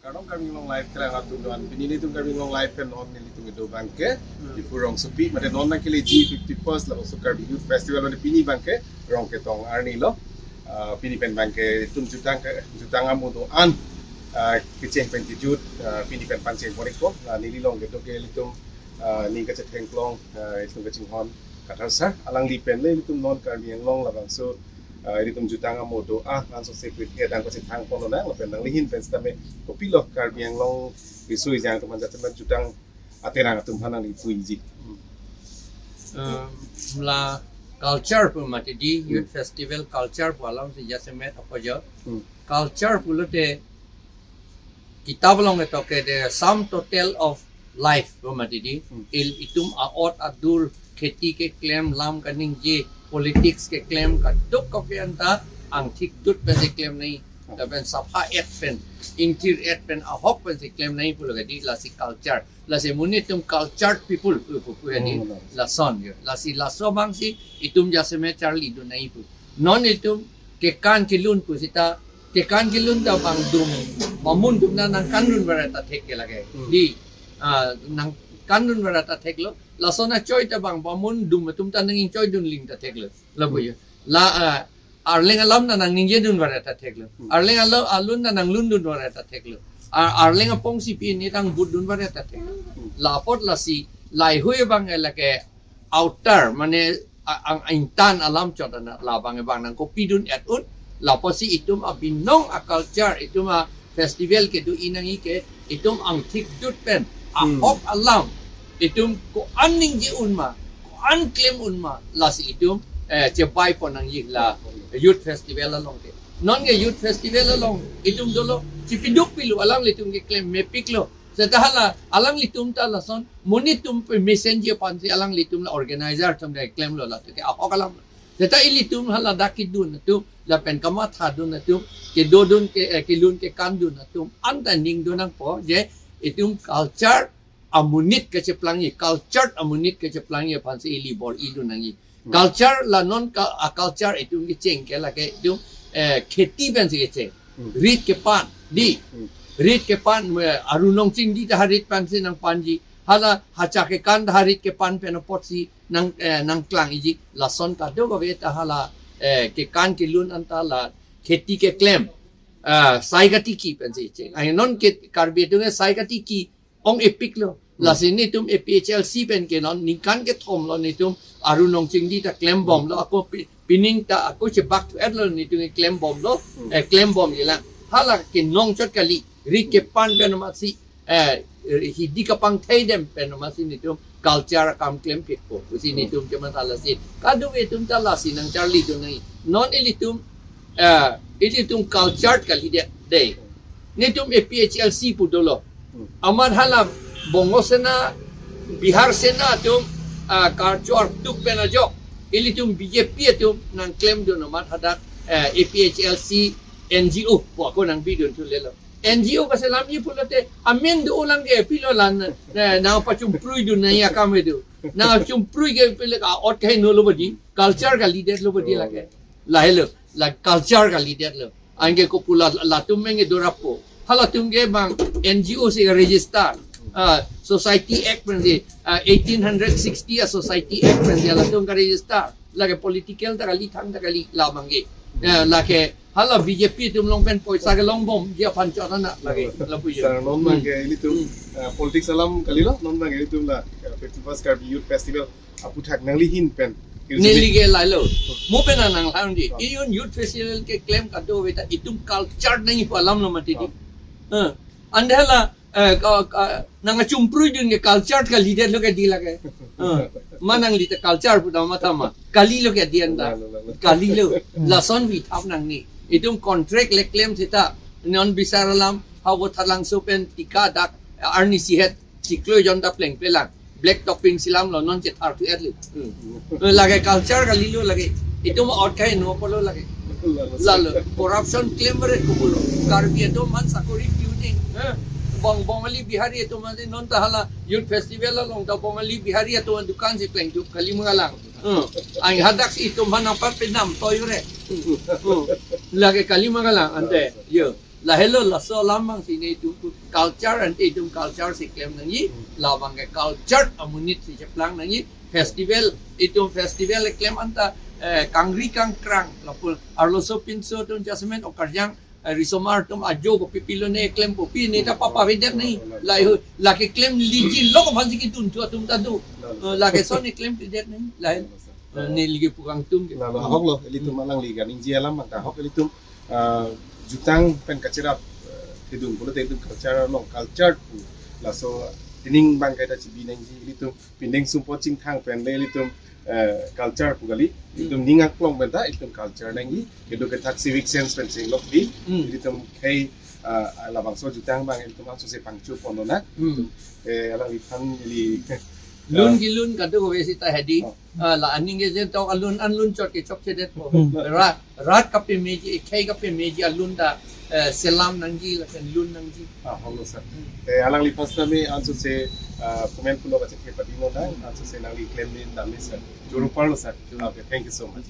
Karong kami long live kaya nga tuduan pinili itong kami long live kan on nili itong ito bangke di purong supi mada non na kili G51st la so karbi youth festival on pini bangke rong ketong arnilo pini pen bangke tum jutang amu to an kiceng pen kijut pini pen panseng poriko nili long keto ke litum ni ka cheteng klong itung kacing hon katarsa alang li pen le litum non karbi yang long labang so iritum jutang amodo nganso secret hedang ko sitang pono na lapen nang lihin pen stame ko pilo karbi yang long isui jang teman jatan jutang aterang atum hanang li puiji la culture pu mati di youth festival culture walam se jasemet apa jo culture pulute kitab long to ke the sum total of life pu mati di il itum aot adur kheti ke claim lam kaning je politics के claim का दुख कभी अंता अंतिक दुख पे से claim नहीं तबें सफा एक पेन इंटीर एक पेन अहोक पे से claim नहीं पुलोगे दी लासी culture लासी मुनी तुम cultured people पुलोगे दी लासन यो लासो बांगसी इतुम जैसे में चार्ली दो नहीं पुल नॉन इतुम के कान किलुन पुसिता के कान किलुन ता बांग दुम मामुन दुम ना नंग कानून बरता थे के लगे दी नंग कानून बरता थे लो lasona choi ta bang bamun dum tum ta nang choi dun ling ta thekle la buya la arling alam na nang ninje dun wara ta thekle arling alun na nang lun dun wara ta thekle arling apong si pi ni tang bud dun wara ta thekle la pot la si lai hui bang la ke outer mane ang intan alam chotana la bang nang ko pi dun at un la pot si itum abinong a culture itum a festival ke du inangi ke itum ang thik dut pen a hok alam itum ko aning ji unma ko unclaim unma las itum che bai ponang yik la youth festival along ke non ge youth festival along itum dolo chipiduk pilu alang litum ke claim me piklo setahala alang litum ta lason monitum pe messenger pansi alang litum la organizer tum de claim lo la ke akalam seta ilitum hala dakidun tu la pen kama thadun tu ke dodun ke lun ke kandun tu anta ning dunang po je itum culture amunit ke ceplangi culture amunit ke ceplangi pansi ili bor ilu nangi culture la non culture itu ngi ceng ke la ke itu kheti ben se ke rit ke pan di rit ke pan arunong cing di ta harit pan se nang panji hala hacha ke kan harit ke pan pen potsi nang klang iji la son ta do go ta hala ke kan ke lun anta la kheti ke claim saigati ki pen se ceng ai non ke karbi tu nge saigati ki ong epic lo la sini tum APHLC pen ke non nikan ke thom lo ni tum arunong ching di ta claim bomb lo ako pining ta ako che back to adlo ni tum claim bomb lo claim bomb yela hala ke nong chot kali ri ke pan pen ma si hi di ka pang thai dem pen ma si ni tum culture kam claim pit ko si ni tum ke masala si kadu e tum ta la si nang charli tu ngai non elitum culture kali de ni tum APHLC pu dolo amar hala bongo sena bihar sena tum karchor tuk pena jok ili tum BJP tum nang claim do no mat hadak APHLC NGO po ko nang bidon tu lelo NGO ka selam yi pulote amen do ulang ge pilo lan na pachum prui do na ya kam do na chum prui ge pile ka ot kai no lo bodi culture ka leader lo bodi la ke la hello la culture ka leader lo ange ko pula la tum menge do rapo hala tum ge bang NGO se register Society Act pensi 1860 Society Act pensi ala tung ka register lagi political ta kali thang ta kali la mangi lagi hala BJP tum long pen poisa ke long bom dia pancot na lagi labu ya non mangi ini tum politics alam kali lo non mangi ini tum la 51st Karbi Youth Festival apu thak nang lihin pen nili ge lailo mo pen nang laun di iun youth festival ke claim ka do weta itum culture nang ipu alam no mati di andela nang chumprui dun ke culture ka leader lo ke di lage manang lita culture pu da matama kali lo ke di anda kali lo lason wi thap nang ni itum contract le claim sita non bisaralam hawo thalang so pen tika dak arni sihet siklo jon da pleng pelang black topping silam lo non chet ar tu at lage culture kali lo lage itum out kai no polo lage lalo corruption claim re ko bolo karbi to man sakori tuning Bongali Bihari itu masih non tahala youth festival long ta Bongali Bihari itu dukan si pleng juk kali mengalang ang hadak itu mana apa penam toyure lagi kali mengalang ante yo lahelo laso lamang sini itu culture and itu culture si claim nangi labang ke culture amunit si jeplang nangi festival itu festival claim anta kangri kangkrang lapul arloso pinso tun jasmen okaryang risomar tum ajo ko pipilo ne claim po pini ta papa vider nahi la ke claim liji loko bhansi ki tun tu tadu la ke son claim vider nahi la ni ligi pukang tum ke la hok lo elitum malang liga ninji alam maka hok elitum jutang pen kacirap hidung pula itu culture pu la so tining bang kaita cibi ninji elitum pindeng sumpo cing thang pen le elitum culture pu gali elitum ningak plong benta elitum culture ninji kedu ke tak civic sense pen sing lok di elitum kai labang so jutang bang elitum ang so se pangchu pondona alang lipan li lun gilun kadu ko besi ta hedi la aning ge jen tok alun anlun chot ke chok chedet po rat kape meji kai kape meji alun da selam nangji la ken lun nangji hello sir alang lipas nami anso se comment pulo ka che padimo na anso se nang li claim ni nami sir juru parlo sir okay thank you so much